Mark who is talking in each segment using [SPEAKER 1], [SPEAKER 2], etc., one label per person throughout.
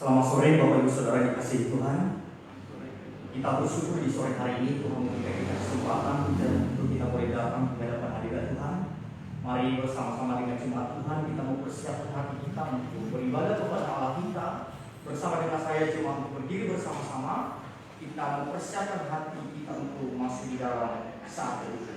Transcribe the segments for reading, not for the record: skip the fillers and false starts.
[SPEAKER 1] Selamat sore Bapak Ibu Saudara yang dikasihi Tuhan. Kita bersyukur di sore hari ini Tuhan memberikan kita kesempatan dan untuk kita boleh datang ke hadapan hadirat Tuhan. Mari bersama-sama dengan jemaat Tuhan kita mempersiapkan hati kita untuk beribadah kepada Allah kita. Bersama dengan saya jemaat untuk berdiri bersama-sama. Kita mempersiapkan hati kita untuk masuk di dalam saat itu.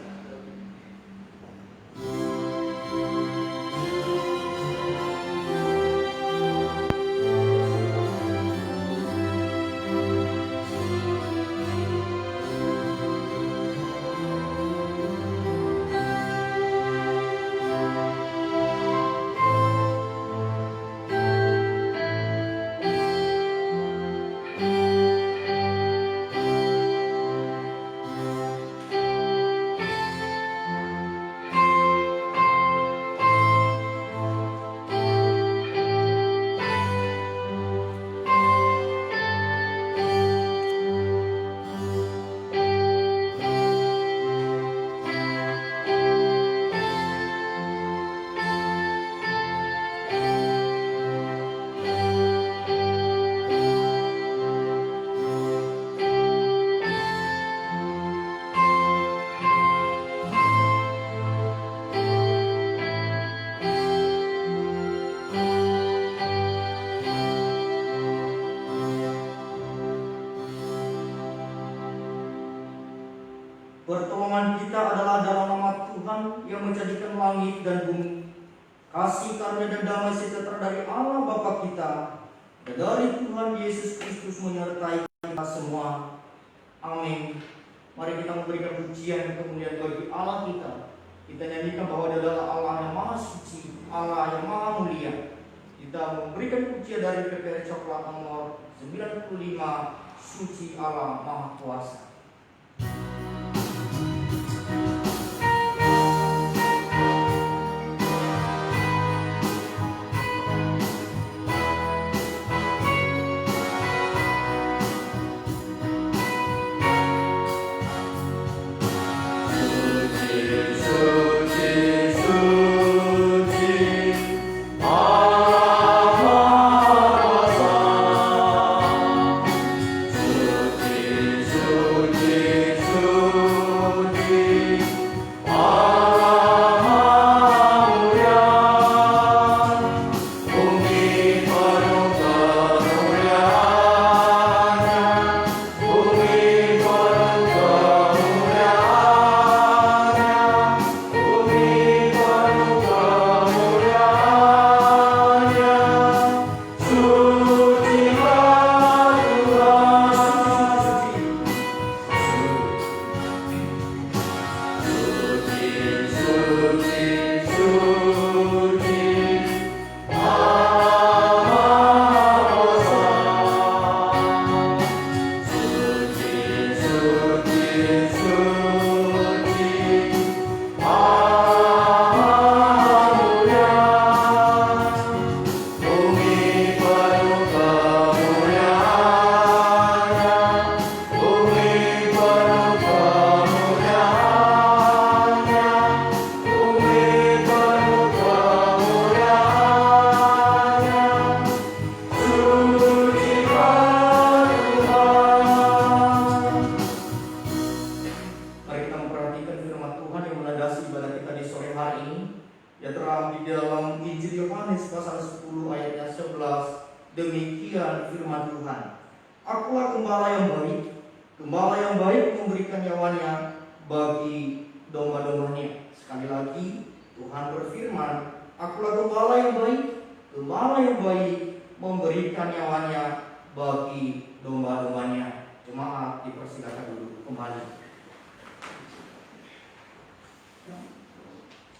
[SPEAKER 1] Pertolongan kita adalah dalam nama Tuhan yang menjadikan langit dan bumi. Kasih karunia dan damai sejahtera dari Allah Bapa kita dan dari Tuhan Yesus Kristus menyertai kita semua. Amin. Mari kita memberikan pujian dan kemuliaan bagi Allah kita. Kita nyanyikan bahwa Dia adalah Allah yang maha suci, Allah yang maha mulia. Kita memberikan pujian dari PPR Coklat nomor 95, Suci Allah Maha Kuasa. Demikian firman Tuhan. Akulah gembala yang baik. Gembala yang baik memberikan nyawanya bagi domba-dombanya. Sekali lagi Tuhan berfirman, akulah gembala yang baik. Gembala yang baik memberikan nyawanya bagi domba-dombanya. Jemaat dipersilakan dulu kembali.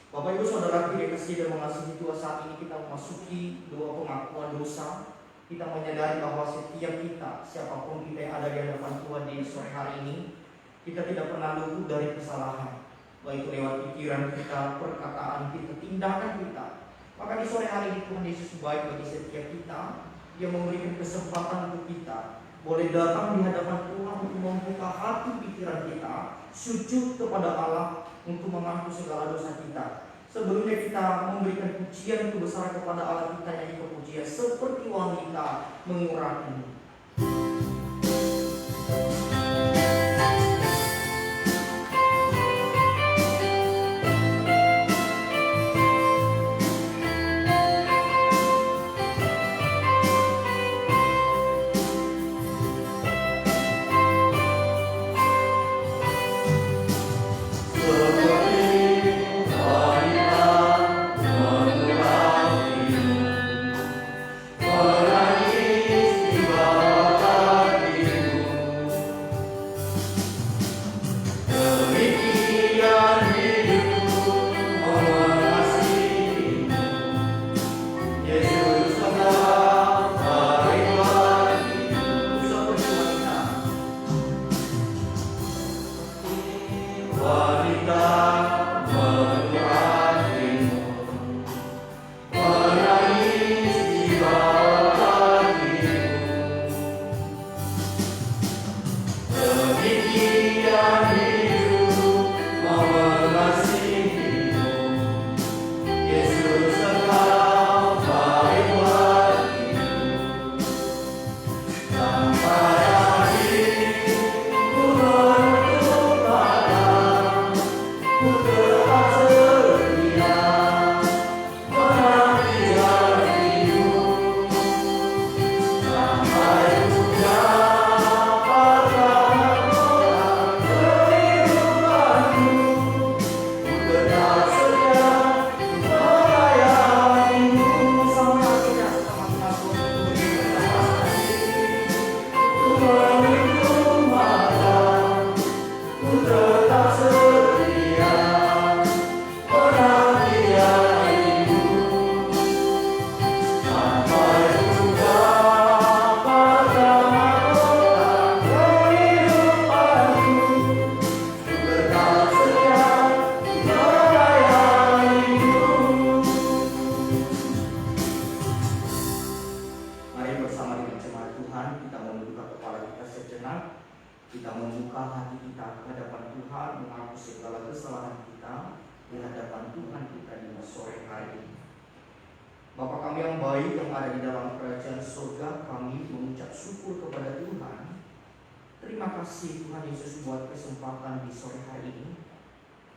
[SPEAKER 1] Bapak Ibu Saudara yang dikasihi dan mengasihi Tuhan, saat ini kita memasuki doa pengakuan dosa. Kita menyadari bahwa setiap kita, siapapun kita yang ada di hadapan Tuhan di sore hari ini, kita tidak pernah luput dari kesalahan, baik lewat pikiran kita, perkataan kita, tindakan kita. Maka di sore hari ini Tuhan Yesus baik bagi setiap kita. Dia memberikan kesempatan untuk kita boleh datang di hadapan Tuhan untuk membuka hati pikiran kita, sujud kepada Allah untuk mengaku segala dosa kita. Sebelumnya kita memberikan pujian kebesaran kepada Allah, kita nyanyi kepujian seperti wanita mengurapi.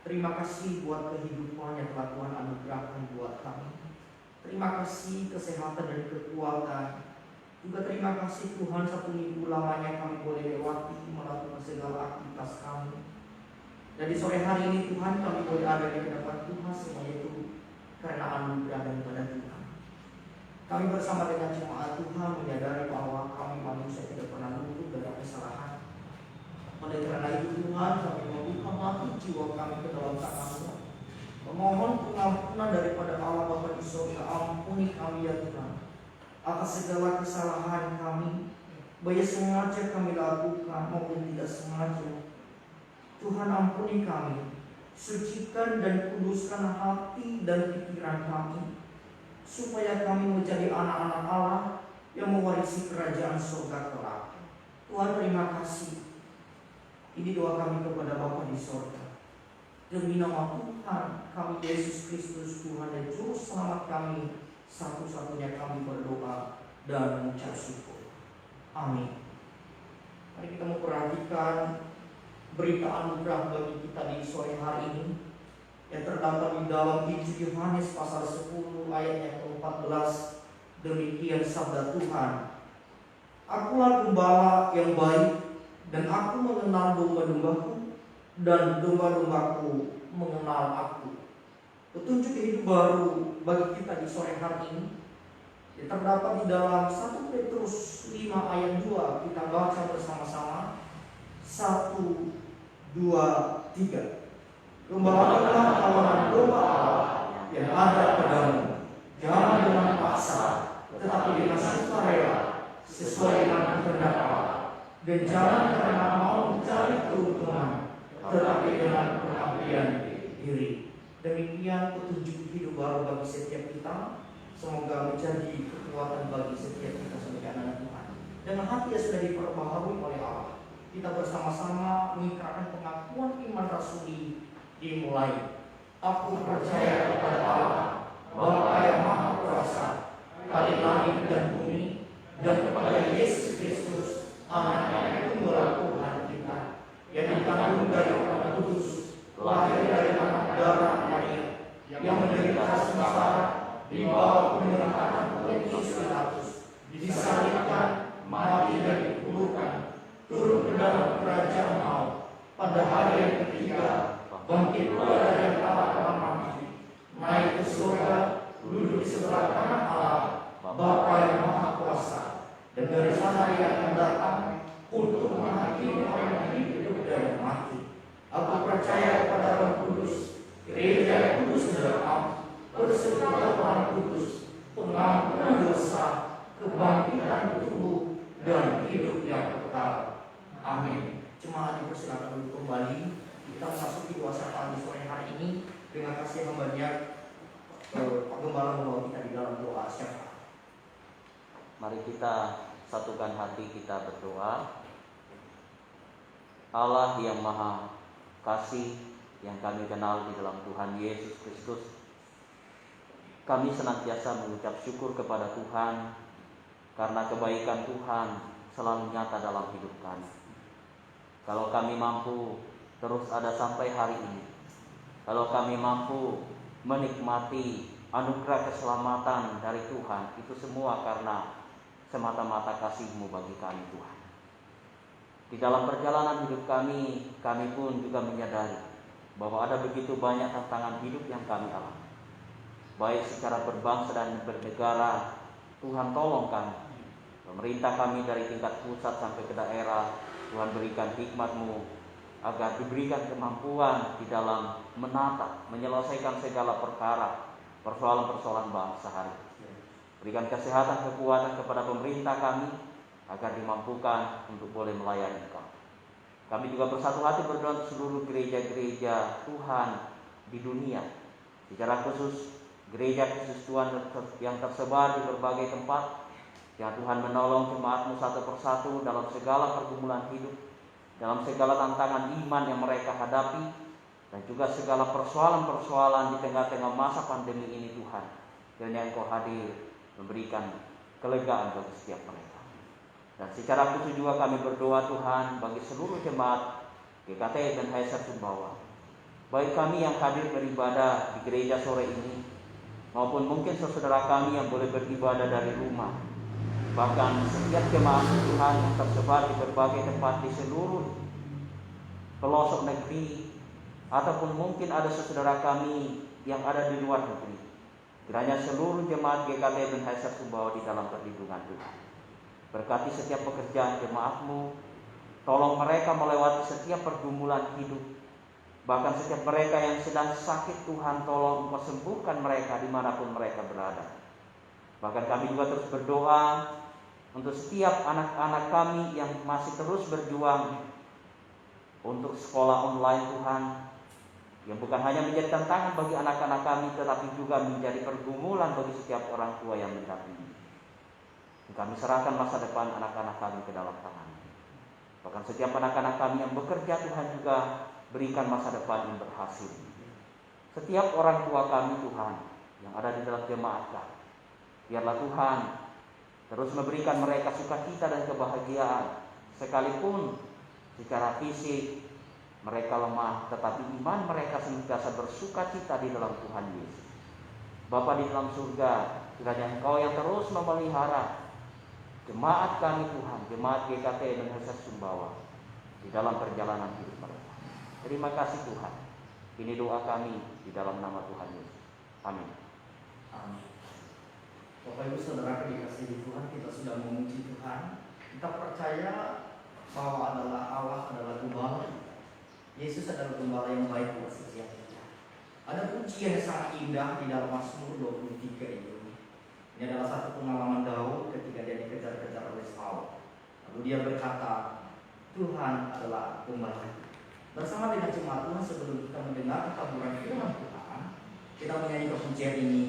[SPEAKER 2] Terima kasih buat kehidupan yang telah Tuhan anugerahkan buat kami. Terima kasih kesehatan dan kekuatan. Juga terima kasih Tuhan, 1 minggu lamanya kami boleh lewati melakukan segala aktivitas kami. Dan di sore hari ini Tuhan, kami boleh ada di hadapan Tuhan, semuanya itu karena anugerah daripada Tuhan. Kami bersama dengan jemaat Tuhan menyadari bahwa kami manusia tidak pernah luput dari kesalahan. Oleh karena itu Tuhan, kami membuka hati jiwa kami ke dalam tangan-Mu, memohon pengampunan daripada Allah Bapa di surga. Ampuni kami ya Tuhan atas segala kesalahan kami, baik sengaja kami lakukan maupun tidak sengaja. Tuhan, ampuni kami, sucikan dan kuduskan hati dan pikiran kami, supaya kami menjadi anak-anak Allah yang mewarisi kerajaan surga kelak. Tuhan, terima kasih. Ini doa kami kepada Bapa di surga. Demi nama Tuhan kami Yesus Kristus, Tuhan dan Juru Selamat kami, satu-satunya kami berdoa dan mengucap syukur. Amin. Mari kita memperhatikan berita anugerah bagi kita di sore hari ini yang terdapat di dalam Injil Yohanes pasal 10 ayat yang ke-14. Demikian sabda Tuhan. Akulah gembala yang baik, dan aku mengenal domba-dombaku, dan domba-dombaku mengenal aku. Petunjuk hidup baru bagi kita di sore hari ini terdapat di dalam 1 Petrus 5 ayat 2. Kita baca bersama-sama. 1, 2, 3. Gembalakanlah kawanan domba Allah yang ada padamu, jangan dengan paksa, tetapi dengan sukarela, sesuai dengan kehendak Allah. Dan jangan karena mau mencari keuntungan, tetapi dengan pengabdian diri. Demikian petunjuk hidup baru bagi setiap kita. Semoga menjadi kekuatan bagi setiap kita sebagai anak Tuhan. Dengan hati yang sudah diperbaharui oleh Allah, kita bersama-sama mengikrarkan pengakuan iman rasuli dimulai. Aku percaya kepada Allah, Bapa yang Maha Kuasa, Kali langit dan bumi, dan kepada Yesus Kristus, Anak yang tunggal Tuhan kita, yang dikandung dari Roh Kudus, lahir dari anak darah Maria, yang menderita sengsara di bawah pemerintahan Pontius Pilatus, disalibkan, mati dan dikuburkan, turun ke dalam kerajaan maut, pada hari yang ketiga bangkit pula dari antara orang mati, naik ke surga, duduk di sebelah kanan Allah, Bapa yang Maha Kuasa, dan dari sana Ia akan datang untuk menghakimi orang yang hidup dan yang mati. Aku percaya kepada Roh Kudus, Gereja yang kudus dan am, persekutuan kudus, pengampunan dosa, kebangkitan tubuh, dan hidup yang kekal. Amin. Jemaat dipersilakan untuk kembali. Kita memasuki puasa pagi sore hari ini. Terima kasih hamba-Nya Pak Gembala membawa kita di dalam doa syafaat.
[SPEAKER 3] Mari kita satukan hati kita berdoa. Allah yang Maha Kasih yang kami kenal di dalam Tuhan Yesus Kristus, kami senantiasa mengucap syukur kepada Tuhan karena kebaikan Tuhan selalu nyata dalam hidup kami. Kalau kami mampu terus ada sampai hari ini, kalau kami mampu menikmati anugerah keselamatan dari Tuhan, itu semua karena semata-mata kasih-Mu bagi kami Tuhan. Di dalam perjalanan hidup kami pun juga menyadari bahwa ada begitu banyak tantangan hidup yang kami alami. Baik secara berbangsa dan bernegara, Tuhan tolong kami. Pemerintah kami dari tingkat pusat sampai ke daerah, Tuhan berikan hikmat-Mu agar diberikan kemampuan di dalam menata, menyelesaikan segala perkara, persoalan-persoalan bangsa hari ini. Berikan kesehatan, kekuatan kepada pemerintah kami agar dimampukan untuk boleh melayani Engkau. Kami juga bersatu hati berdoa untuk seluruh gereja-gereja Tuhan di dunia, secara khusus gereja khusus Tuhan yang tersebar di berbagai tempat, yang Tuhan menolong jemaat-Mu satu persatu dalam segala pergumulan hidup, dalam segala tantangan iman yang mereka hadapi, dan juga segala persoalan-persoalan di tengah-tengah masa pandemi ini Tuhan. Kiranya Engkau hadir memberikan kelegaan bagi setiap mereka. Dan secara khusus juga kami berdoa Tuhan bagi seluruh jemaat GKT dan HSR Sumbawa, baik kami yang hadir beribadah di gereja sore ini, maupun mungkin saudara kami yang boleh beribadah dari rumah. Bahkan setiap jemaat Tuhan yang tersebar di berbagai tempat di seluruh pelosok negeri, ataupun mungkin ada saudara kami yang ada di luar negeri. Kiranya seluruh jemaat GKT dan HSR Sumbawa di dalam perlindungan Tuhan. Berkati setiap pekerjaan jemaat-Mu, tolong mereka melewati setiap pergumulan hidup. Bahkan setiap mereka yang sedang sakit, Tuhan tolong Engkau sembuhkan mereka dimanapun mereka berada. Bahkan kami juga terus berdoa untuk setiap anak-anak kami yang masih terus berjuang untuk sekolah online Tuhan, yang bukan hanya menjadi tantangan bagi anak-anak kami, tetapi juga menjadi pergumulan bagi setiap orang tua yang mendampingi. Kami serahkan masa depan anak-anak kami ke dalam tangan. Bahkan setiap anak-anak kami yang bekerja, Tuhan juga berikan masa depan yang berhasil. Setiap orang tua kami Tuhan yang ada di dalam jemaat kami, biarlah Tuhan terus memberikan mereka sukacita dan kebahagiaan, sekalipun secara fisik mereka lemah, tetapi iman mereka senantiasa bersukacita di dalam Tuhan Yesus. Bapa di dalam surga, kiranya Engkau yang terus memelihara jemaat kami Tuhan, jemaat GKT dan HSR Sumbawa di dalam perjalanan hidup mereka. Terima kasih Tuhan. Ini doa kami di dalam nama Tuhan Yesus. Amin.
[SPEAKER 1] Amin. Bapak Ibu Saudara dikasihi Tuhan, kita sudah memuji Tuhan. Kita percaya bahwa Allah adalah Gembala. Yesus adalah Gembala yang baik buat setiap kita. Ada pujian yang sangat indah di dalam Mazmur 23 ini. Ini adalah satu pengalaman Daud ketika dia dikejar-kejar oleh Saul. Lalu dia berkata, Tuhan adalah Gembala. Bersama dengan jemaat Tuhan, sebelum kita mendengar taburan firman Tuhan, kita menyanyi pujian ini.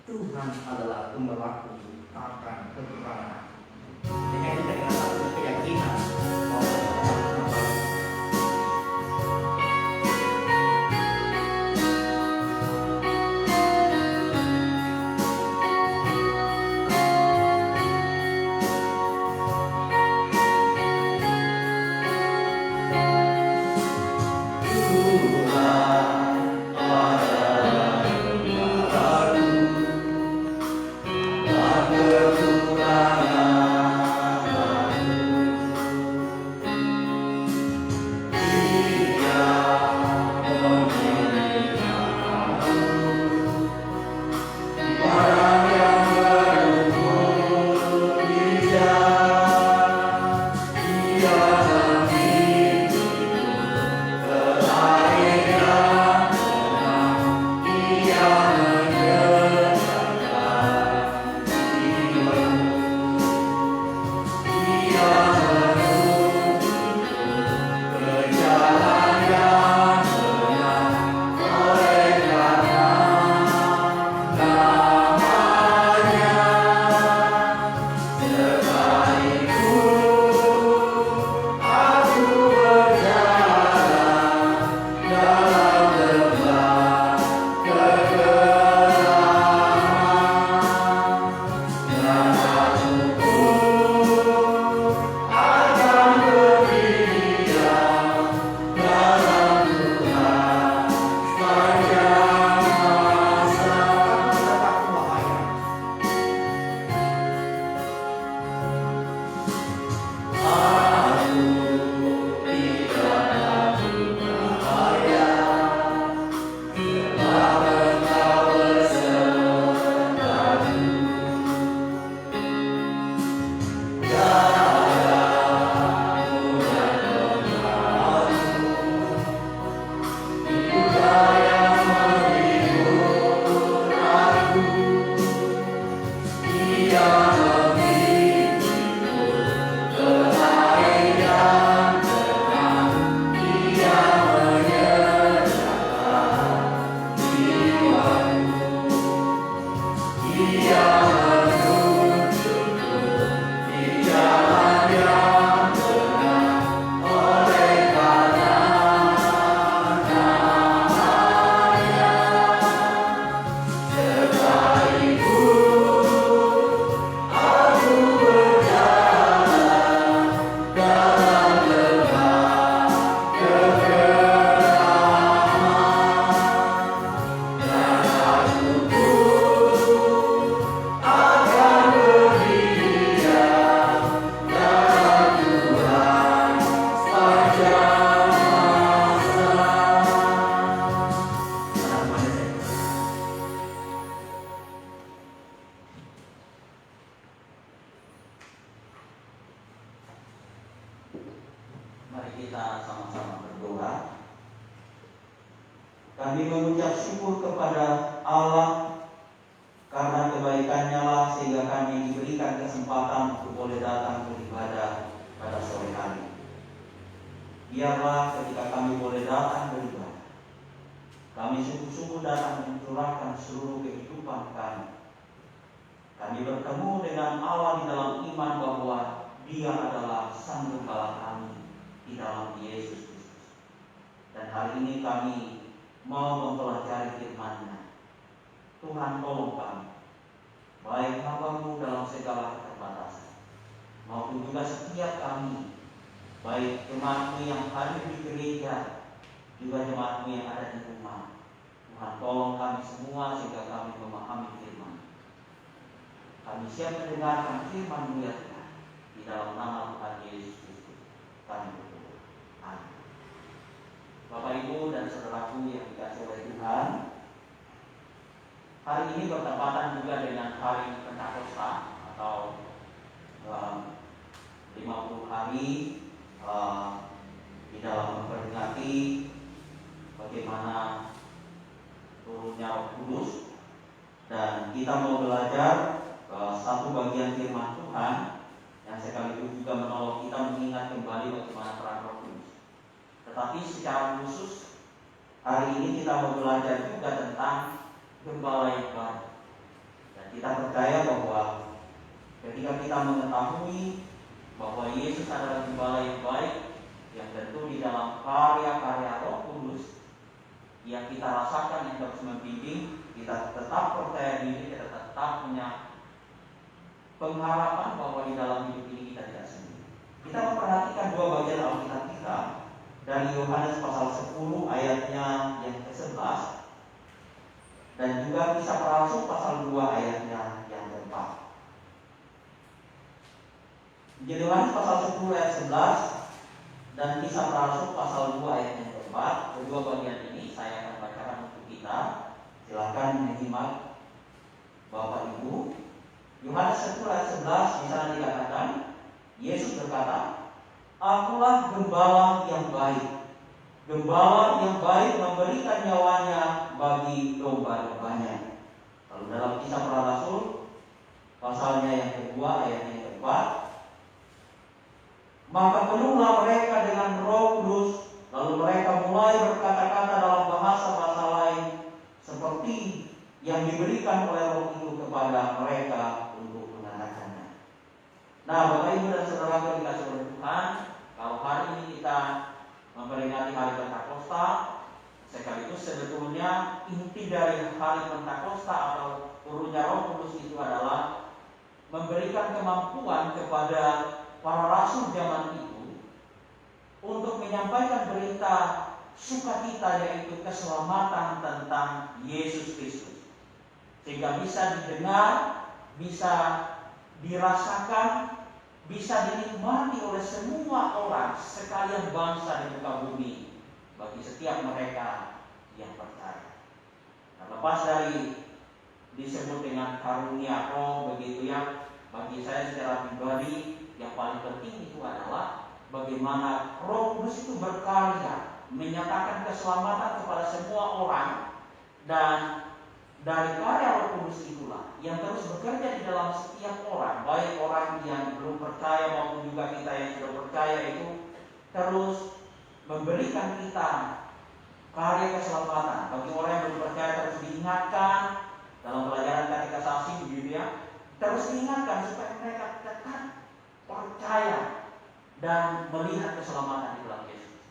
[SPEAKER 1] Tuhan adalah Gembalaku, takkan kekurangan. Dengan kita dengan satu keyakinan bahwa Tuhan
[SPEAKER 3] Mari kita sama-sama berdoa. Kami mengucap syukur kepada Allah karena kebaikan-Nya lah sehingga kami diberikan kesempatan untuk boleh datang beribadah pada sore hari. Biarlah ketika kami boleh datang beribadah, kami sungguh-sungguh datang mencurahkan seluruh kehidupan kami. Kami bertemu dengan Allah di dalam iman bahwa Dia adalah Sang Gembala kami di dalam Yesus Kristus. Dan hari ini kami mau mempelajari firman-Nya. Tuhan tolong kami, baik hamba-Mu dalam segala keterbatasan, maupun juga setiap kami, baik jemaat-Mu yang hadir di gereja, juga jemaat-Mu yang ada di rumah. Tuhan tolong kami semua sehingga kami memahami firman. Kami siap mendengarkan firman-Mu ya Tuhan. Di dalam nama Tuhan Yesus Kristus kami berdoa. Amin. Bapak Ibu dan saudaraku yang dikasihi oleh Tuhan, hari ini bertepatan juga dengan hari Pentakosta atau 50 hari di dalam memperingati bagaimana turunnya Roh Kudus, dan kita mau belajar satu bagian firman Tuhan yang sekaligus juga menolong kita mengingat kembali bagaimana peran Roh Kudus. Tetapi secara khusus hari ini kita mau belajar juga tentang gembala yang baik. Dan kita percaya bahwa ketika kita mengetahui bahwa Yesus adalah gembala yang baik, yang tentu di dalam karya-karya Roh Kudus yang kita rasakan yang terus membimbing, kita tetap percaya diri, kita tetap punya pengharapan bahwa di dalam hidup ini kita tidak sendiri. Kita memperhatikan dua bagian Alkitab kita dari Yohanes pasal 10 ayatnya yang ke-11 dan juga Kisah Para Rasul pasal 2 ayatnya yang ke-4. Jadi Yohanes pasal 10 ayat 11 dan Kisah Para Rasul pasal 2 ayat yang ke-4. Kedua bagian ini saya akan bacakan untuk kita. Silakan menyimak Bapak Ibu. Yohanes 10 ayat 11 di sana dikatakan, Yesus berkata, "Akulah gembala yang baik. Gembala yang baik memberikan nyawanya bagi domba-dombanya." Lalu dalam Kisah Para Rasul pasalnya yang kedua ayat yang keempat, "Maka penuhlah mereka dengan Roh Kudus, lalu mereka mulai berkata-kata dalam bahasa-bahasa lain seperti yang diberikan oleh Roh itu kepada mereka untuk mengatakannya." Nah, Bapak Ibu dan Saudara yang dikasihi oleh Tuhan, kalau hari ini kita memperingati hari Pentakosta, sekaligus sebetulnya inti dari hari Pentakosta atau turunnya Roh Kudus itu adalah memberikan kemampuan kepada para rasul zaman itu untuk menyampaikan berita sukacita, yaitu keselamatan tentang Yesus Kristus, sehingga bisa didengar, bisa dirasakan, bisa dinikmati oleh semua orang sekalian bangsa di muka bumi, bagi setiap mereka yang percaya. Nah, lepas dari disebut dengan karunia Roh begitu ya, bagi saya secara pribadi yang paling penting itu adalah bagaimana Roh Kudus itu berkarya menyatakan keselamatan kepada semua orang, dan dari karya Roh Kudus itulah yang terus bekerja di dalam setiap orang, baik orang yang belum percaya maupun juga kita yang sudah percaya, itu terus memberikan kita karya keselamatan. Bagi orang yang belum percaya terus diingatkan dalam pelajaran katekisasi harus diingatkan supaya mereka tetap percaya dan melihat keselamatan di dalam Yesus.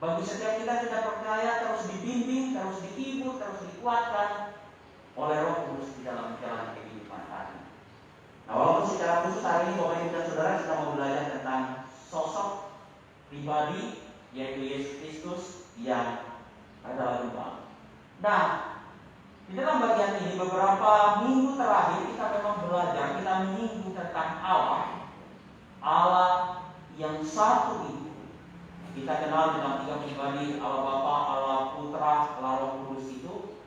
[SPEAKER 3] Bagi setiap kita tidak percaya, terus dibimbing, terus dihibur, terus dikuatkan oleh Roh Kudus di dalam jalan kehidupan hari ini. Nah, walaupun secara khusus hari ini Bapak Ibu dan Saudara kita mau belajar tentang sosok pribadi yaitu Yesus Kristus yang adalah Gembala. Nah, di dalam bagian ini beberapa minggu terakhir kita memang belajar, kita menyinggung tentang Allah yang satu itu. Kita kenal dengan 3 pribadi, Allah Bapa, Allah Putra, Allah Roh Kudus itu.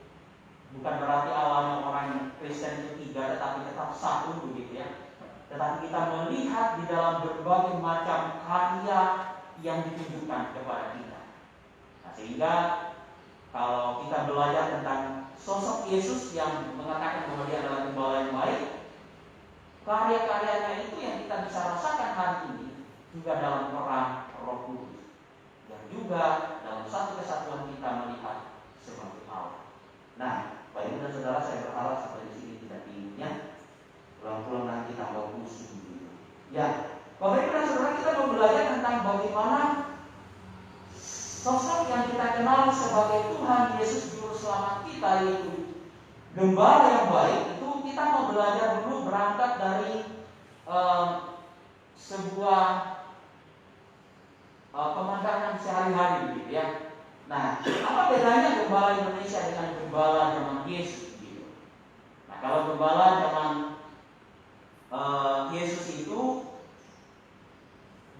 [SPEAKER 3] Bukan berarti Allahnya orang Kristen itu 3, tetapi tetap satu begitu ya. Tetapi kita melihat di dalam berbagai macam karya yang ditunjukkan kepada kita. Nah, sehingga kalau kita belajar tentang sosok Yesus yang mengatakan bahwa dia adalah Gembala yang baik, karya-karyanya itu yang kita bisa rasakan hari ini juga dalam peran Roh Kudus, yang juga dalam satu kesatuan kita melihat sebagai Allah. Nah, Bapak Ibu dan Saudara, saya berharap sampai di sini tidak diingatnya, pulang-pulang nanti tambah pusing gitu. Ya, Bapak Ibu dan Saudara, kita mau belajar tentang bagaimana sosok yang kita kenal sebagai Tuhan Yesus Juru Selamat kita, yaitu Gembala yang baik. Itu kita mau belajar dulu berangkat dari sebuah pemandangan sehari-hari gitu ya. Nah, apa bedanya Gembala Indonesia dengan Gembala zaman Yesus gitu? Nah, kalau Gembala zaman Yesus itu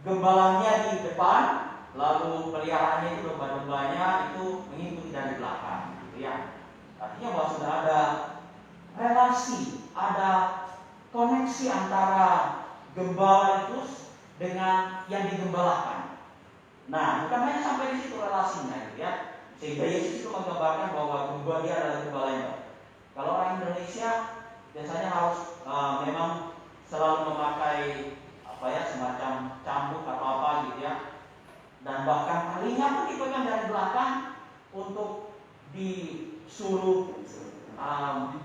[SPEAKER 3] gembalanya di depan, lalu peliharaannya itu domba-dombanya itu mengikuti dari belakang gitu ya. Artinya bahwa sudah ada relasi, ada koneksi antara gembala itu dengan yang digembalakan. Nah, bukan hanya sampai di situ relasinya gitu ya. Sehingga Yesus itu menggambarkan bahwa gembala dia adalah gembala yang baik. Kalau orang Indonesia biasanya harus memang selalu memakai semacam cambuk atau apa gitu ya. Dan bahkan talinya pun dipegang dari belakang untuk disuruh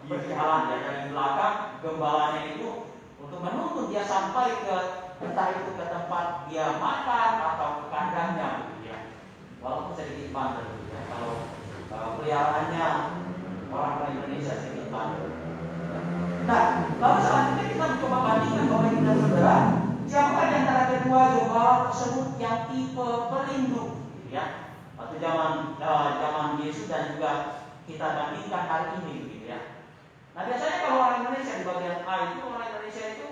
[SPEAKER 3] berjalan ya dari belakang gembalanya itu untuk menuntun dia sampai ke entah itu ke tempat dia makan atau ke kandangnya gitu ya. Walaupun sedikit bandel gitu ya. Kalau peliharaannya orang Indonesia sedikit bandel. Nah, lalu selanjutnya kita mencoba bandingkan Bapak Ibu dan Saudara, siapa di antara kedua gembala tersebut yang tipe pelindung gitu ya. Waktu zaman Yesus dan juga kita bandingkan hari ini gitu ya. Nah, biasanya kalau orang Indonesia di bagian A itu, orang Indonesia itu,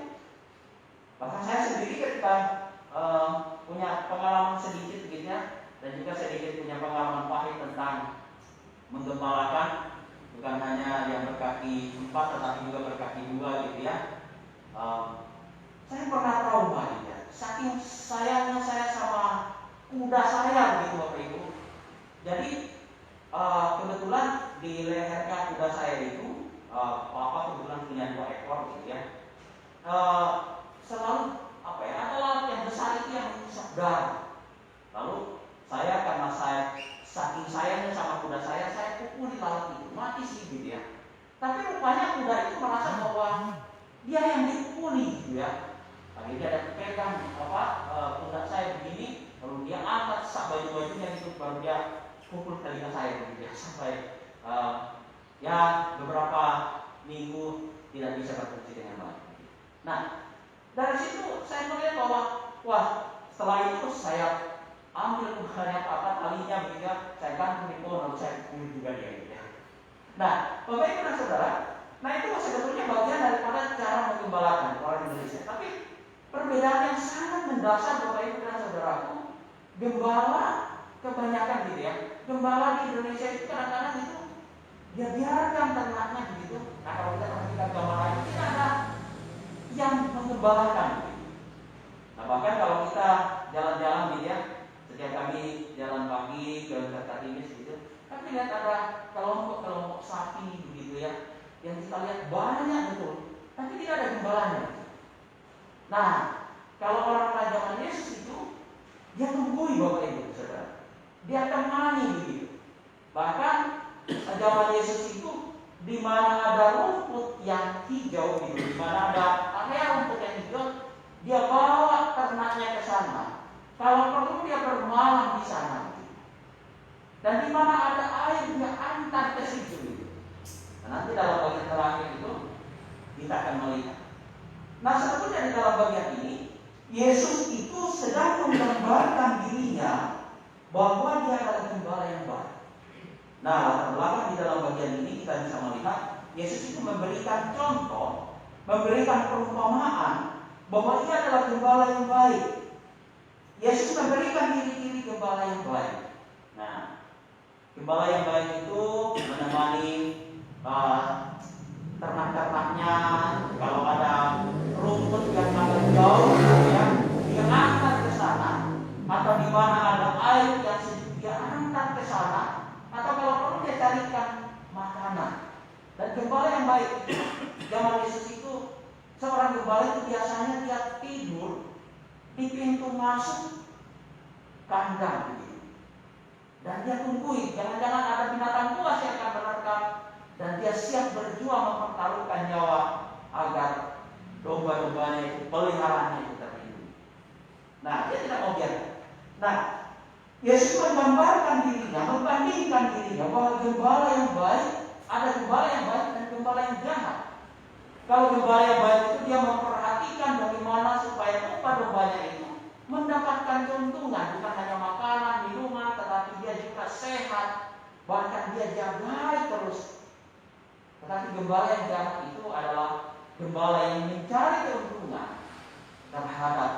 [SPEAKER 3] bahkan saya sendiri ketika punya pengalaman sedikit gitu ya, dan juga sedikit punya pengalaman pahit tentang menggembalakan, bukan hanya yang berkaki 4 tetapi juga berkaki 2 gitu ya. Saya pernah trauma gitu ya. Saking sayangnya saya sama kuda saya begitu Bapak Ibu. Jadi kebetulan di lehernya kuda saya itu Papa kebetulan punya 2 ekor gitu ya. Selalu ada lalat yang besar itu yang menghisap darah. Lalu saya karena saya saking sayangnya sama kuda saya pukuli lalat itu, mati sih gitu ya. Tapi rupanya kuda itu merasa bahwa dia yang dipukuli gitu ya. Akhirnya ada pegang kuda saya begini, lalu dia angkat sak baju-bajunya itu, baru dia pukul telinga saya begitu ya, sampai ya beberapa minggu tidak bisa berfungsi dengan baik. Nah, dari situ saya melihat bahwa setelah itu saya ambil kudanya talinya begitu ya, saya gantung di pohon lalu saya pukul juga dia gitu ya. Nah, Bapak Ibu dan Saudara, itu sebetulnya bagian daripada cara menggembalakan orang Indonesia. Tapi perbedaan yang sangat mendasar Bapak Ibu dan Saudaraku, gembala kebanyakan gitu ya. Gembala di Indonesia itu kadang-kadang itu dia biarkan ternaknya begitu. Nah, kalau kita perhatikan gambar lain, tidak ada yang menggembalakan. Nah, bahkan kalau kita jalan-jalan gitu ya, setiap kami jalan pagi ke Kartinius gitu, kami lihat ada kelompok sapi begitu ya, yang kita lihat banyak betul, tapi tidak ada gembalanya. Nah, kalau orang zaman Yesus itu, dia temui Bapak Ibu Saudara, dia temani begitu. Bahkan zaman Yesus itu, di mana ada rumput yang hijau gitu, di mana ada dia bawa ternaknya ke sana. Kalau perlu dia bermalam di sana. Dan di mana ada air dia antar ke situ. Nah, nanti dalam bagian terakhir itu kita akan melihat. Nah, sebetulnya di dalam bagian ini Yesus itu sedang menggambarkan dirinya bahwa dia adalah gembala yang baik. Nah, latar belakang di dalam bagian ini kita bisa melihat Yesus itu memberikan contoh, memberikan perumpamaan bahwa ia adalah gembala yang baik. Yesus memberikan ciri-ciri gembala yang baik. Nah, gembala yang baik itu menemani ternak-ternaknya. Kalau ada rumput yang agak jauh, ya, dia angkat ke sana. Atau di mana ada air yang sejuk, dia angkat ke sana. Atau kalau perlu dia carikan makanan. Dan gembala yang baik itu, zaman Yesus itu, seorang gembala itu biasanya dia tidur di pintu masuk kandang begitu. Dan dia tungguin, jangan-jangan ada binatang buas yang akan menerkam, dan dia siap berjuang mempertaruhkan nyawa agar domba-dombanya itu, peliharaannya itu terlindungi. Nah, dia tidak mau biarkan. Nah, Yesus menggambarkan dirinya, membandingkan dirinya bahwa gembala yang baik, ada gembala yang baik dan gembala yang jahat. Kalau gembala yang baik itu dia memperhatikan bagaimana supaya domba-dombanya itu mendapatkan keuntungan, bukan hanya makanan, minuman, tetapi dia juga sehat, bahkan dia jagai terus. Tetapi gembala yang jahat itu adalah gembala yang mencari keuntungan terhadap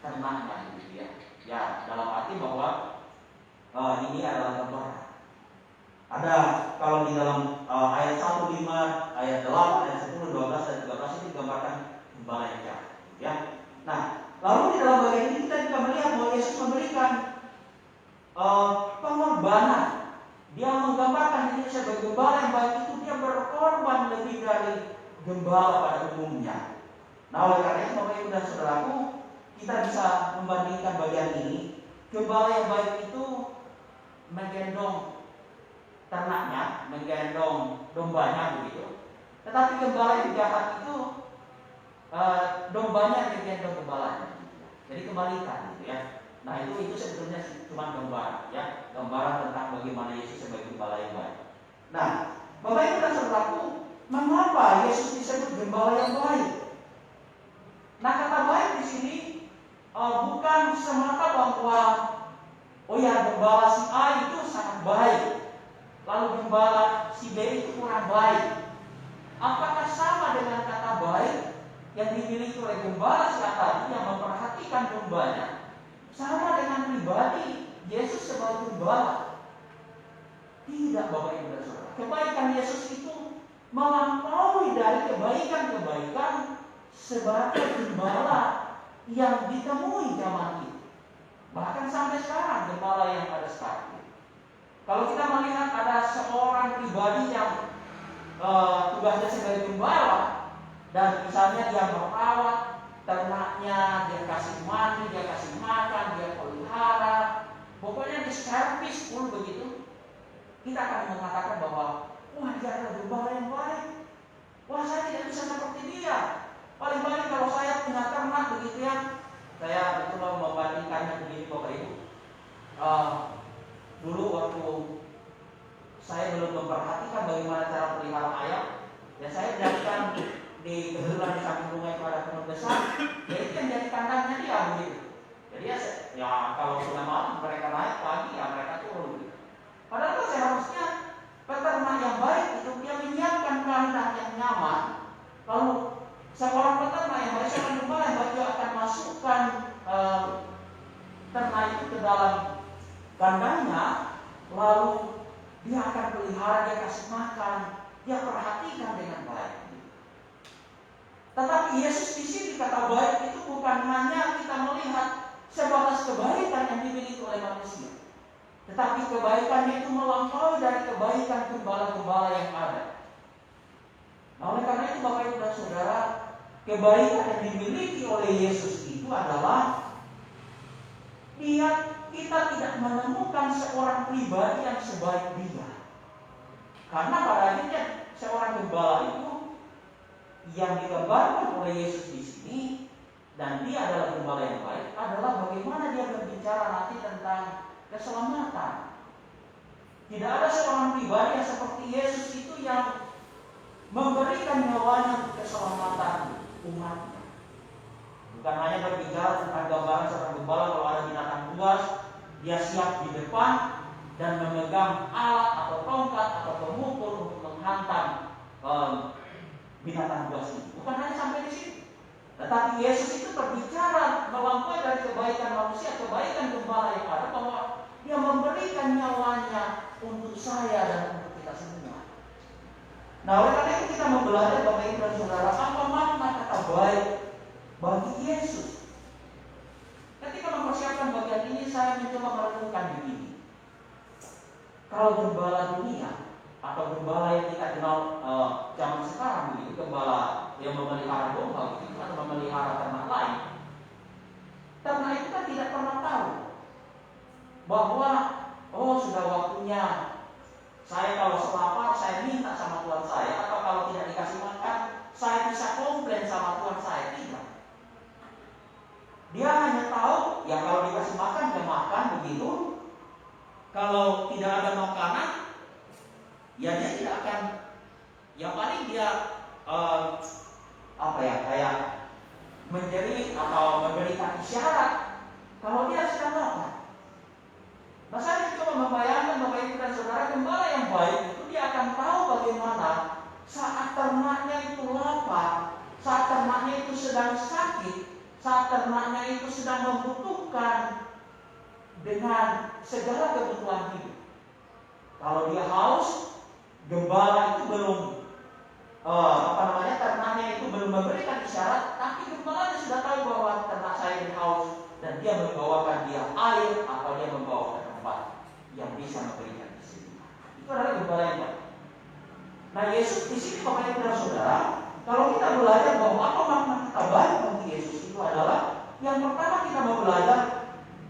[SPEAKER 3] ternaknya, gitu ya. Ya, dalam arti bahwa ini adalah gembala. Ada kalau di dalam ayat 1, 5, ayat 8, ayat 10, 12, dan 13 itu digambarkan gembala yang jahat, ya. Nah, lalu di dalam bagian ini kita juga melihat bahwa Yesus memberikan pengorbanan. Dia menggambarkan diri sebagai gembala yang baik itu dia berkorban lebih dari gembala pada umumnya. Nah, oleh karena itu Bapak Ibu dan Saudaraku, kita bisa membandingkan bagian ini. Gembala yang baik itu menggendong ternaknya, menggendong dombanya begitu. Tetapi gembala yang jahat itu dombanya menggendong gembalanya. Jadi kebalikan, gitu ya. Nah, itu sebetulnya cuma gambaran, ya, gambaran tentang bagaimana Yesus sebagai gembala yang baik. Nah, Bapak Ibu dan Saudaraku, mengapa Yesus disebut gembala yang baik? Nah, kata baik di sini bukan semata bahwa oh ya, gembala si A itu sangat baik, lalu gembala si B itu kurang baik. Apakah sama dengan kata baik yang dimiliki oleh gembala si A tadi yang memperhatikan dombanya, sama dengan pribadi Yesus sebagai gembala? Tidak, Bapak Ibu dan Saudara. Kebaikan Yesus itu melampaui dari kebaikan-kebaikan sebagai gembala yang ditemui zaman itu. Bahkan sampai sekarang gembala yang ada sekarang. Kalau kita melihat ada seorang pribadi yang tugasnya sebagai gembala, dan misalnya dia merawat ternaknya, dia kasih mandi, dia kasih makan, dia pelihara, pokoknya di servis full begitu, kita akan mengatakan bahwa wah, dia adalah gembala yang baik. Wah, saya tidak bisa seperti dia. Paling banyak kalau saya punya ternak begitu ya, saya betul mau membandingkannya begini Bapak Ibu. Dulu waktu saya belum memperhatikan bagaimana cara pelihara ayam, ya saya jadikan di kebetulan di samping rumah itu ada kebun besar, jadi itu yang jadi kandangnya dia begitu. Jadi ya kalau sudah malam mereka naik, pagi ya mereka turun. Gitu. Padahal seharusnya peternak yang baik itu dia menyiapkan kandang yang nyaman, lalu seorang peternak yang baik, seorang gembala yang baik dia akan masukkan ternak itu ke dalam kandangnya, lalu dia akan pelihara, dia kasih makan, dia perhatikan dengan baik. Tetapi Yesus di sini kata baik itu bukan hanya kita melihat sebatas kebaikan yang dimiliki oleh manusia, tetapi kebaikannya itu melampaui dari kebaikan gembala-gembala yang ada. Nah, oleh karena itu Bapak Ibu dan Saudara, kebaikan yang dimiliki oleh Yesus itu adalah kita tidak menemukan seorang pribadi yang sebaik dia. Karena pada akhirnya seorang gembala itu yang digambarkan oleh Yesus di sini dan dia adalah gembala yang baik adalah bagaimana dia berbicara nanti tentang keselamatan. Tidak ada seorang pribadi yang seperti Yesus itu yang memberikan nyawanya untuk keselamatan umatnya. Bukan hanya berbicara tentang gambaran seorang gembala, kalau ada binatang buas, dia siap di depan dan memegang alat atau tongkat atau pemukul untuk menghantam binatang buas ini. Bukan hanya sampai di sini. Tetapi Yesus itu berbicara melampaui dari kebaikan manusia, kebaikan gembala yang ada, bahwa dia memberikan nyawanya untuk saya dan untuk kita semua. Nah, oleh karena itu kita belajar Bapak Ibu dan Saudara, apa makna kata baik bagi Yesus. Ketika mempersiapkan bagian ini, saya mencoba merenungkan begini. Kalau gembala dunia atau gembala yang kita kenal zaman sekarang begitu, gembala yang memelihara domba begitu, atau memelihara ternak lain, ternak itu kan tidak pernah tahu bahwa sudah waktunya saya kalau lapar saya minta sama Tuhan saya, atau kalau tidak dikasih makan saya bisa komplain sama Tuhan saya. Tidak. Dia hanya tahu ya kalau dikasih makan dia makan begitu. Kalau tidak ada makanan, ya dia tidak akan. Yang paling dia kayak menjerit atau memberikan isyarat kalau dia sedang lapar. Nah, saya coba membayangkan Bapak Ibu dan Saudara, gembala yang baik itu dia akan tahu bagaimana saat ternaknya itu lapar, saat ternaknya itu sedang sakit, saat ternaknya itu sedang membutuhkan dengan segala kebutuhan hidup. Kalau dia haus, gembala itu belum ternaknya itu belum memberikan isyarat, tapi gembalanya sudah tahu bahwa ternak saya ini haus dan dia membawakan dia air atau dia membawa ke tempat yang bisa memberikan kesejukan. Itu adalah gembala yang baik. Nah, Yesus di sini Bapak Ibu dan Saudara, kalau kita belajar bahwa apa makna kata baik bagi Yesus itu adalah yang pertama kita mau belajar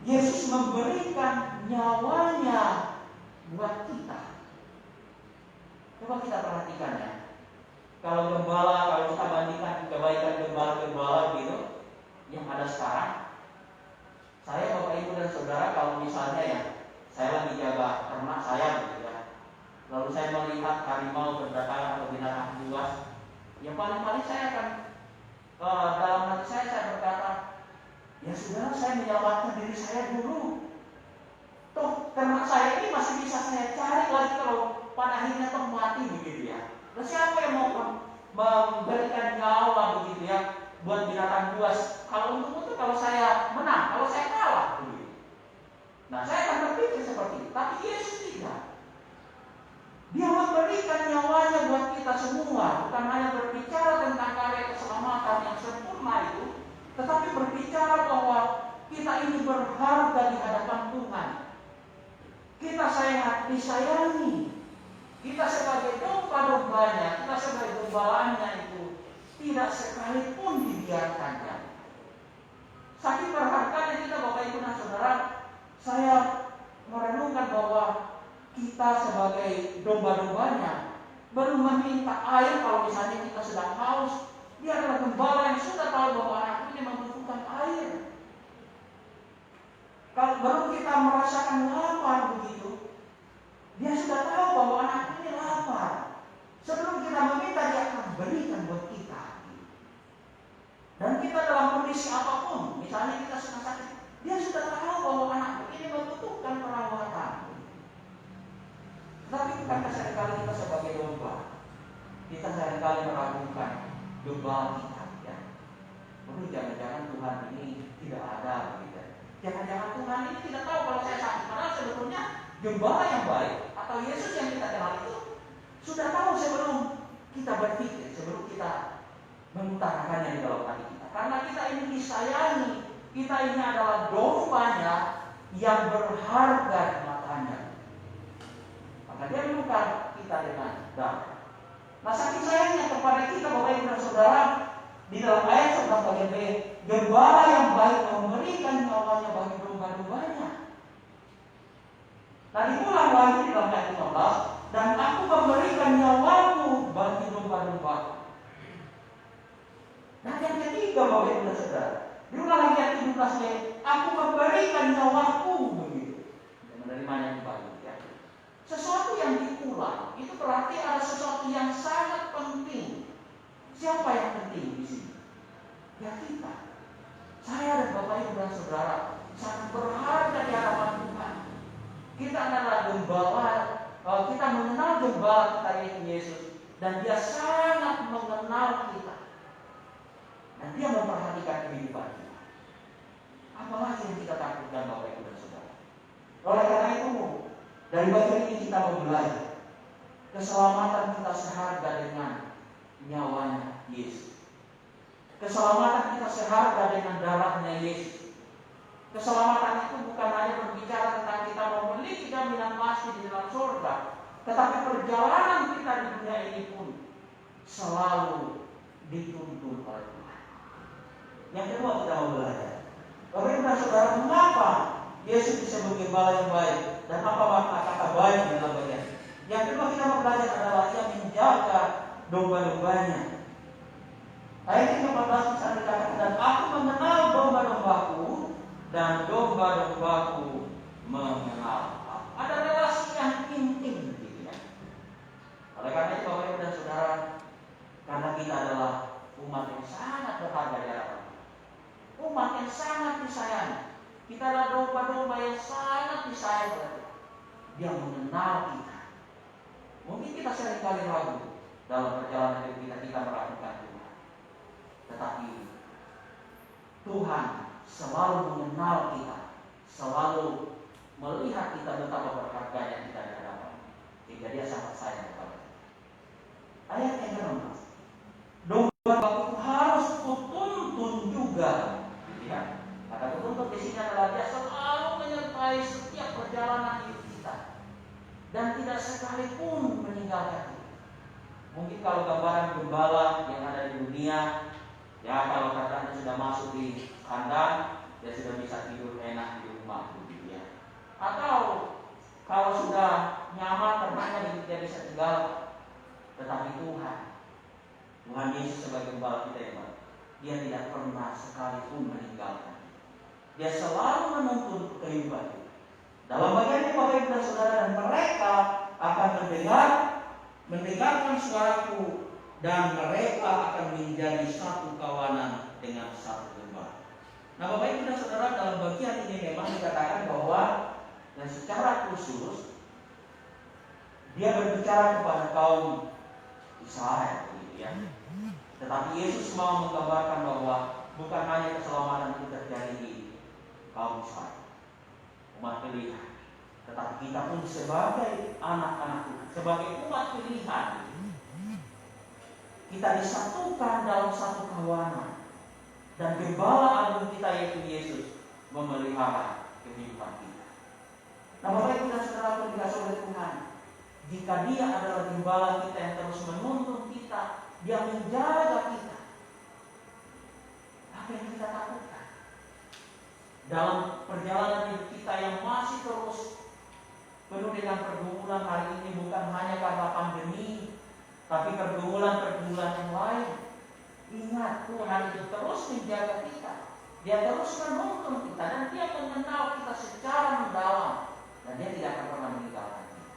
[SPEAKER 3] Yesus memberikan nyawanya buat kita. Coba kita perhatikan ya. Kalau gembala, kalau kita bandingkan kebaikan gembala-gembala gitu yang ada sekarang, saya Bapak Ibu dan Saudara, kalau misalnya ya saya lagi jaga ternak saya gitu ya, lalu saya melihat harimau berdatangan atau binatang buas, yang paling-paling saya akan dalam hati saya berkata, ya sudah, saya menyelamatkan diri saya dulu. Toh ternak saya ini masih bisa saya cari lagi kalau pada akhirnya toh mati begitu ya. Lalu siapa yang mau memberikan nyawa begitu ya buat binatang buas? Kalau untuk kalau saya menang, kalau saya kalah begitu. Nah, saya akan berpikir seperti itu. Tapi Yesus tidak. Dia memberikan nyawanya buat kita semua, bukan hanya berbicara tentang karya keselamatan yang sempurna itu, tetapi berbicara bahwa kita ini berharga di hadapan Tuhan. Kita disayangi. Kita sebagai domba-dombanya, kita sebagai gembalanya itu tidak sekalipun dibiarkannya. Saking berharganya kita Bapak Ibu dan Saudara, saya merenungkan bahwa kita sebagai domba-dombanya belum meminta air kalau misalnya kita sedang haus. Dia adalah gembala yang sudah tahu bahwa anak ini membutuhkan air. Kalau baru kita merasakan lapar begitu, dia sudah tahu bahwa anak ini lapar. Sebelum kita meminta, dia akan berikan buat kita. Dan kita dalam kondisi apapun, misalnya kita sedang sakit, dia sudah tahu bahwa anak ini membutuhkan perawatan. Tapi bukankah seringkali kita sebagai domba, kita seringkali meragukan gembala kita, ya? Jangan-jangan Tuhan ini tidak ada, gitu. Jangan-jangan Tuhan ini tidak tahu kalau saya sakit. Padahal sebetulnya gembala yang baik atau Yesus yang kita kenal itu sudah tahu sebelum kita berpikir, sebelum kita mengutarakannya di dalam hati kita. Karena kita ini disayangi, kita ini adalah dombanya yang berharga di matanya. Maka dia menukar kita dengan darah. Nah, saking sayangnya kepada kita Bapak Ibu dan Saudara, di dalam ayat 11 bagian B, gembala yang baik memberikan nyawanya bagi domba-dombanya. Nah, diulang lagi di dalam ayat 15, dan aku memberikan nyawaku bagi domba-domba. Nah, yang ketiga Bapak Ibu dan Saudara, Diulang lagi ayat 17-nya, aku memberikan nyawaku begitu. Menerimanya kembali ya. Sesuatu yang diulang itu berarti ada sesuatu yang sangat penting. Siapa yang penting di sini? Ya kita. Saya dan Bapak Ibu dan Saudara sangat berharga di hadapan Tuhan. Kita adalah gembala, kita mengenal gembala kita yaitu Yesus, dan Dia sangat mengenal kita. Dan Dia memperhatikan kehidupan kita. Apalagi yang kita takutkan Bapak Ibu dan Saudara. Oleh karena itu, dari bagian ini kita mau belajar keselamatan kita seharga dengan nyawanya Yesus. Keselamatan kita seharga dengan darahnya Yesus. Keselamatan itu bukan hanya berbicara tentang kita memiliki jaminan pasti di dalam surga, tetapi perjalanan kita di dunia ini pun selalu dituntun oleh Tuhan. Yang kedua kita mau belajar, Bapak Ibu dan Saudara, mengapa Yesus bisa menggembala yang baik dan apa makna kata baik dalam bagian. Yang kedua kita mau belajar adalah Ia menjaga domba-dombanya. Ayat 14 bisa dikatakan, dan aku mengenal domba-dombaku dan domba-dombaku mengenal aku. Ada relasi yang intim gitu ya. Oleh karena itu Bapak Ibu dan Saudara, karena kita adalah umat yang sangat berharga di hadapan Tuhan, umat yang sangat disayangi, kita adalah domba-domba yang sangat disayang oleh Tuhan. Dia mengenal kita. Mungkin kita seringkali ragu dalam perjalanan hidup kita melakukan Tuhan, tetapi Tuhan selalu mengenal kita, selalu melihat kita betapa berharganya kita di hadapan, sehingga Dia sangat sayang kepada kita. Ayat yang ke-16, domba-dombaku harus kutuntun juga. Ya, kata kutuntun di sini adalah Dia selalu menyertai setiap perjalanan hidup kita dan tidak sekalipun meninggalkan kita. Mungkin kalau gambaran gembala yang ada di dunia, ya kalau katanya sudah masuk di kandang, dia sudah bisa tidur enak di rumah gitu ya. Atau kalau sudah nyaman ternaknya dia bisa tinggal. Tetapi Tuhan Yesus sebagai gembala kita yang baik, Dia tidak pernah sekalipun meninggalkan. Dia selalu menuntun kehidupan kita. Dalam bagian ini Bapak Ibu dan Saudara, dan mereka akan mendengarkan suaraku, dan mereka akan menjadi satu kawanan dengan satu gembala. Nah Bapak Ibu dan Saudara, dalam bagian ini memang dikatakan bahwa dan secara khusus Dia berbicara kepada kaum Israel, gitu ya. Tetapi Yesus mau menggambarkan bahwa bukan hanya keselamatan itu terjadi di kaum Israel, umat pilihan, tetapi kita pun sebagai anak-anak Tuhan, sebagai umat pilihan, kita disatukan dalam satu kawanan, dan gembala agung kita yaitu Yesus memelihara kehidupan kita. Nah Bapak Ibu dan Saudara yang dikasihi oleh Tuhan, jika Dia adalah gembala kita yang terus menuntun kita, Dia menjaga kita, apa yang kita takutkan dalam perjalanan hidup kita yang masih terus penuh dengan pergumulan hari ini, bukan hanya karena pandemi, tapi pergumulan-pergumulan yang lain. Ingat, Tuhan itu terus menjaga kita, Dia terus menuntun kita, dan Dia mengenal kita secara mendalam, dan Dia tidak akan pernah meninggalkan kita.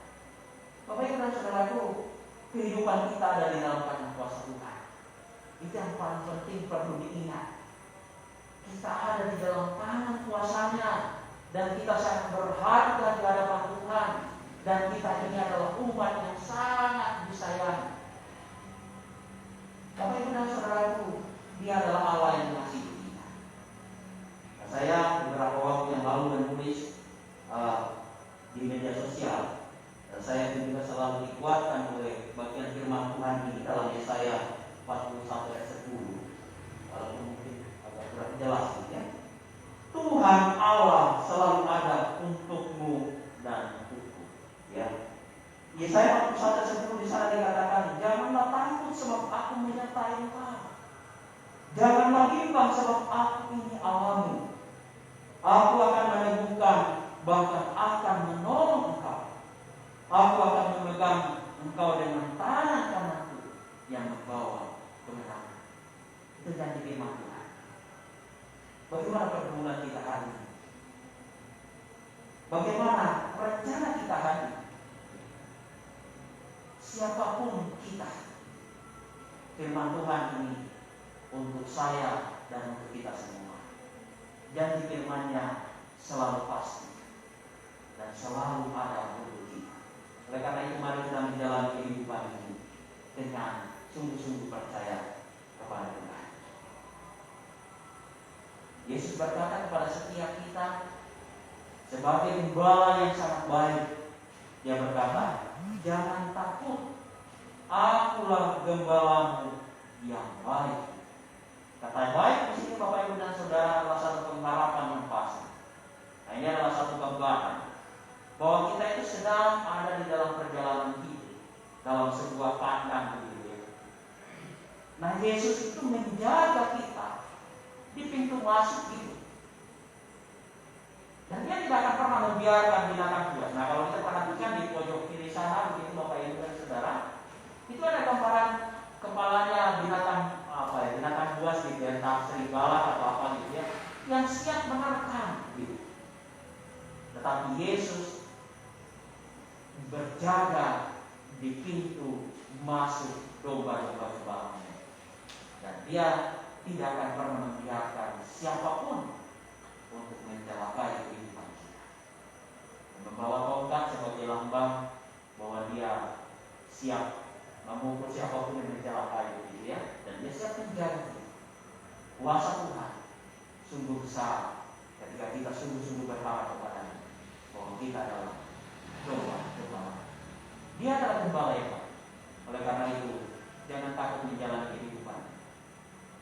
[SPEAKER 3] Bapak Ibu dan Saudaraku, kehidupan kita ada di dalam tangan kuasa Tuhan. Itu yang paling penting perlu diingat. Kita ada di dalam tangan kuasanya, dan kita sangat berharga di hadapan Tuhan, dan kita ini adalah umat yang sangat disayangi. Bapak Ibu dan Saudaraku, Dia adalah Allah yang mengasihi kita. Nah, saya beberapa waktu yang lalu menulis di media sosial, dan saya juga selalu dikuatkan oleh bagian firman Tuhan ini dalam Yesaya 41 ayat 10. Walaupun mungkin agak kurang jelas ya. Tuhan Allah selalu ada untukmu dan untukku. Ya. Yesaya 41 ayat 10 di sana dikatakan, janganlah takut sebab aku menyertai engkau. Janganlah bimbang sebab aku ini Allahmu. Aku akan meneguhkan, bahkan akan menolong engkau. Aku akan memegang engkau dengan tangan kananku yang membawa kemenangan. Itu janji firman Tuhan. Bagaimana pergumulan kita hari ini? Bagaimana rencana kita hari ini? Siapapun kita, firman Tuhan ini untuk saya dan untuk kita semua. Janji firman-Nya selalu pasti dan selalu ada untuk kita. Oleh karena itu mari kita menjalani kehidupan ini dengan sungguh-sungguh percaya kepada Tuhan. Yesus berkata kepada setiap kita sebagai gembala yang sangat baik. Dia berkata, jangan takut, akulah gembalamu yang baik. Kata yang baik di sini Bapak Ibu dan Saudara adalah satu pengharapan yang pasti. Nah, ini adalah satu gambaran bahwa kita itu sedang ada di dalam perjalanan hidup, dalam sebuah kandang begitu ya. Nah, Yesus itu menjaga kita di pintu masuk itu. Dan Dia tidak akan pernah membiarkan binatang buas. Nah, kalau kita perhatikan di pojok kiri sana begitu Bapak Ibu dan Saudara, itu ada gambaran kepalanya binatang binatang buas gitu ya, entah serigala atau apa gitu ya, yang siap menerkam gitu. Tetapi Yesus berjaga di pintu masuk domba-domba gembalaannya, dan Dia tidak akan pernah membiarkan siapapun untuk mencelakai kehidupan kita. Membawa tongkat sebagai lambang bahwa Dia siap memukul siapapun yang mencelakai begitu ya, dan Dia siap menjaga. Kuasa Tuhan sungguh besar ketika kita sungguh-sungguh berharap kepada-Nya bahwa kita adalah gembala. Dia adalah gembala yang baik. Oleh karena itu jangan takut menjalani kehidupan.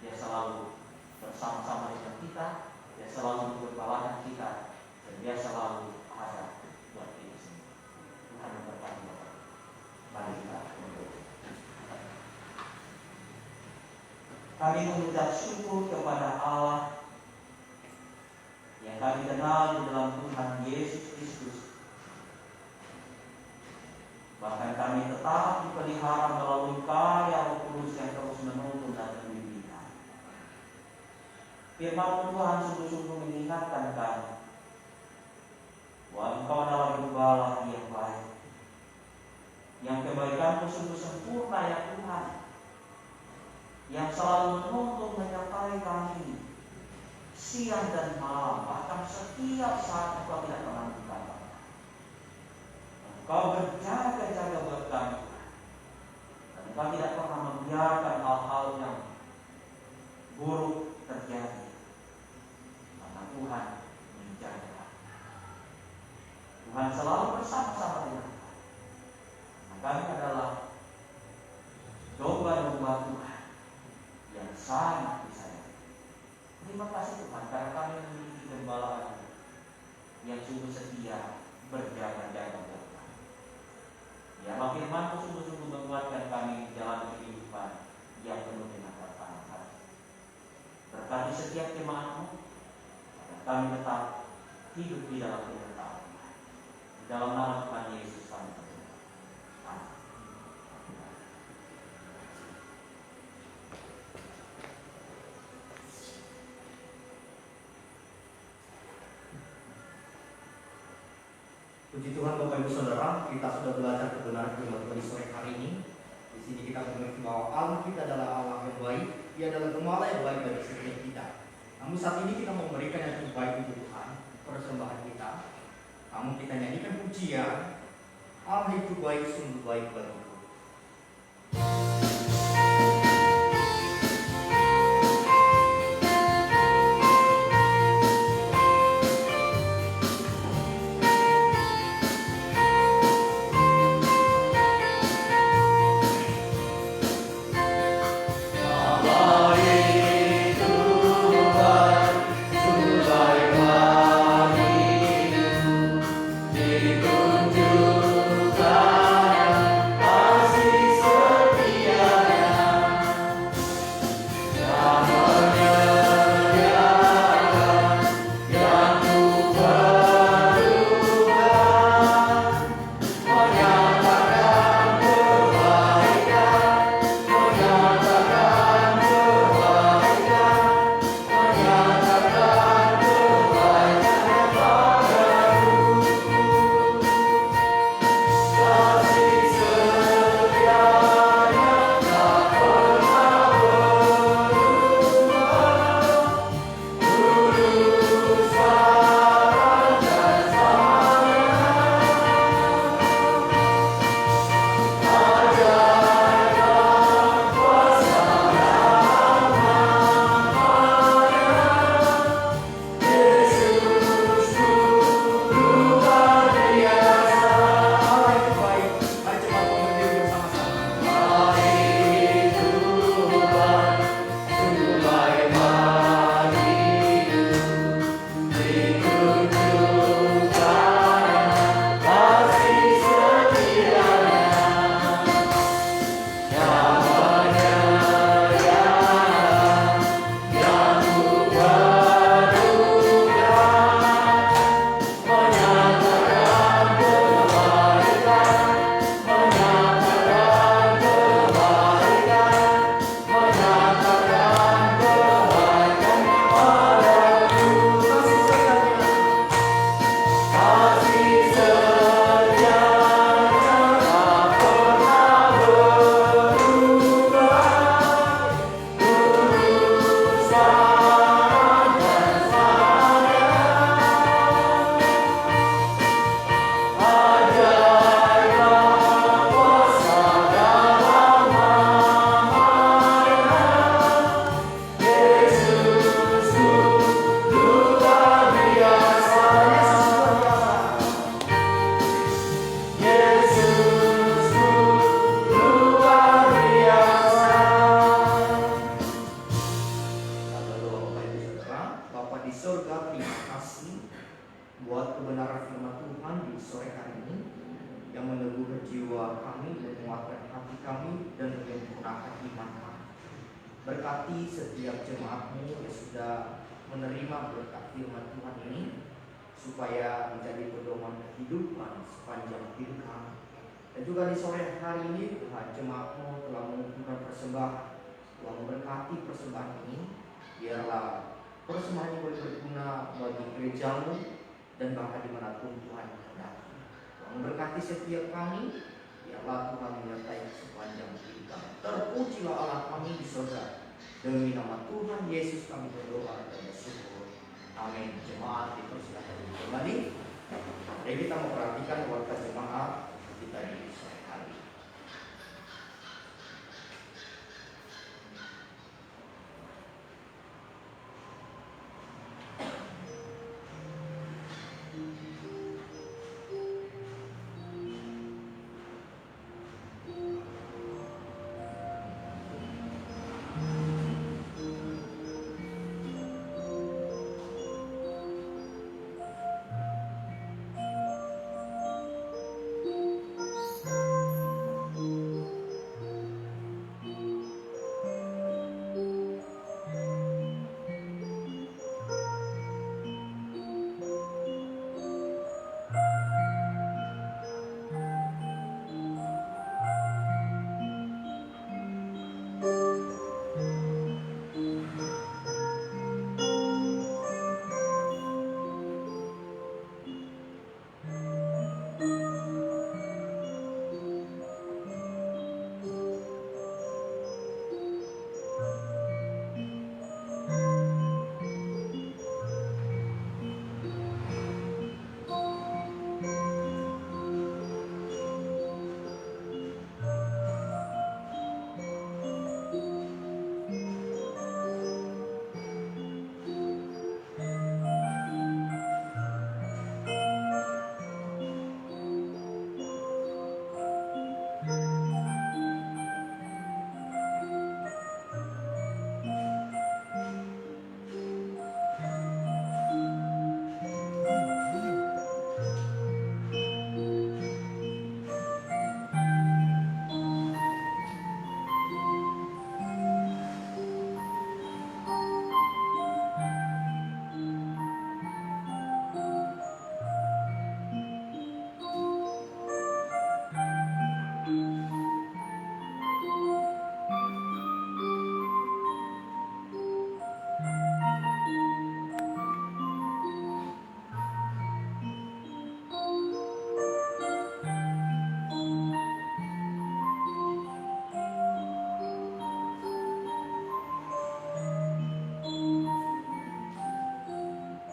[SPEAKER 3] Dia selalu bersama-sama dengan kita, Dia selalu menggembalakan kita, dan Dia selalu ada buat kita semua. Tuhan memberkati Bapak. Mari kita berdoa. Kami mengucap syukur kepada Allah yang kami kenal di dalam Tuhan Yesus Kristus. Bahkan kami tetap dipelihara melalui karya Roh Kudus yang terus menuntun dan membimbing kami. Firman Tuhan sungguh-sungguh mengingatkan kami bahwa Engkau adalah gembala yang baik, yang kebaikan-Mu sungguh sempurna ya Tuhan, yang selalu menuntun menyertai kami siang dan malam, bahkan setiap saat Engkau tidak pernah meninggalkan. Engkau berjaga-jaga buat kami, dan Engkau tidak pernah membiarkan hal-hal yang buruk terjadi, karena Tuhan menjaga. Tuhan selalu bersama-sama dengan kita. Nah, kami adalah domba-domba Tuhan yang sangat disayang. Terima kasih Tuhan karena kami memiliki gembala yang sungguh setia berjaga-jaga buat kami. Ya, firman-Mu sungguh-sungguh menguatkan kami dalam kehidupan yang penuh dengan tantangan hati. Berkati setiap jemaat-Mu agar kami tetap hidup di dalam kebenaran. Di dalam nama Tuhan Yesus kami berdoa. Amin.
[SPEAKER 1] Puji Tuhan Bapak Ibu Saudara, kita sudah belajar kebenaran firman Tuhan di sore hari ini. Di sini kita mengerti bahwa Allah kita adalah Allah yang baik, Dia adalah gembala yang baik bagi setiap kita. Namun saat ini kita mau memberikan yang terbaik untuk Tuhan, persembahan kita. Namun kita nyanyikan pujian, Allah itu baik, sungguh baik bagiku.
[SPEAKER 4] Dikunjungkan kasih setia.
[SPEAKER 2] surga, terima kasih buat kebenaran firman Tuhan di sore hari ini yang meneguhkan jiwa kami, menguatkan hati kami, dan menyempurnakan iman kami. Berkati setiap jemaat-Mu yang sudah menerima berkat firman Tuhan ini, supaya menjadi pedoman kehidupan sepanjang hidup kami. Dan juga di sore hari ini Tuhan, jemaat-Mu telah mengumpulkan persembahan. Tuhan memberkati persembahan ini, biarlah persembahan ini boleh berguna bagi gereja-Mu dan bahkan dimanapun Tuhan hendak. Tuhan memberkati setiap kami, biarlah Tuhan menyertai sepanjang hidup kami. Terpujilah Allah kami di surga. Demi nama Tuhan Yesus kami berdoa dan bersyukur. Amin. Jemaat dipersilakan kembali. Mari kita memperhatikan warta jemaat kita di sore hari.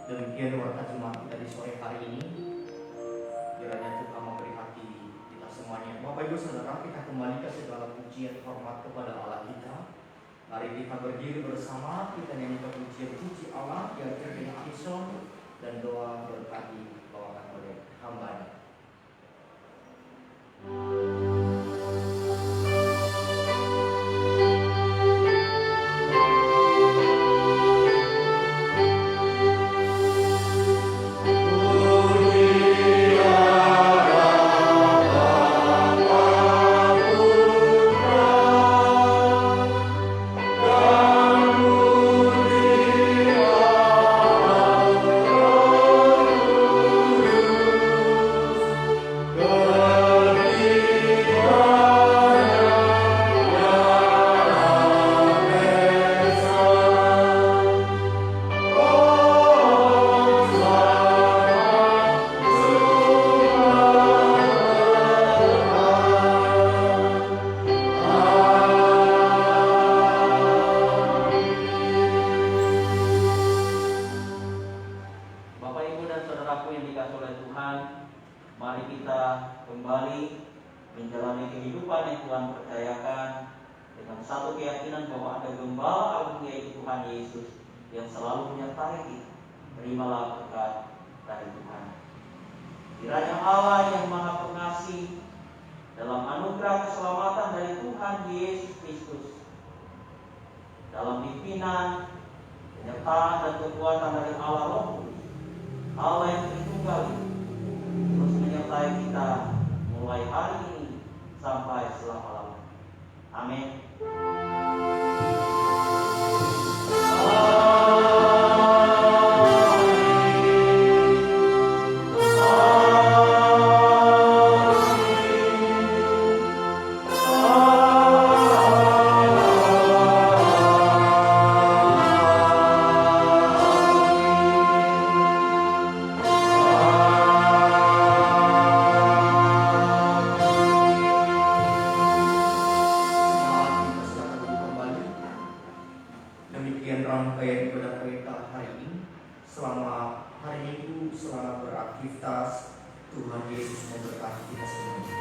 [SPEAKER 2] Demikian warta jemaat kita di sore hari ini. Kiranya Tuhan memberkati kita semuanya. Bapak Ibu Saudara, kita kembalikan segala pujian hormat kepada Allah kita. Mari kita berdiri bersama, kita nyanyikan puji Allah yang dengan Alison dan doa berkat dibawakan oleh hamba-Nya.
[SPEAKER 3] penyertaan dan kekuatan dari Allah Roh Kudus, Allah yang Tritunggal itu, terus menyertai kita mulai hari ini sampai selama-lamanya. Amin.
[SPEAKER 1] Demikian rangkaian ibadah kita hari ini. Selamat hari Minggu, selamat beraktivitas. Tuhan Yesus memberkati kita semua.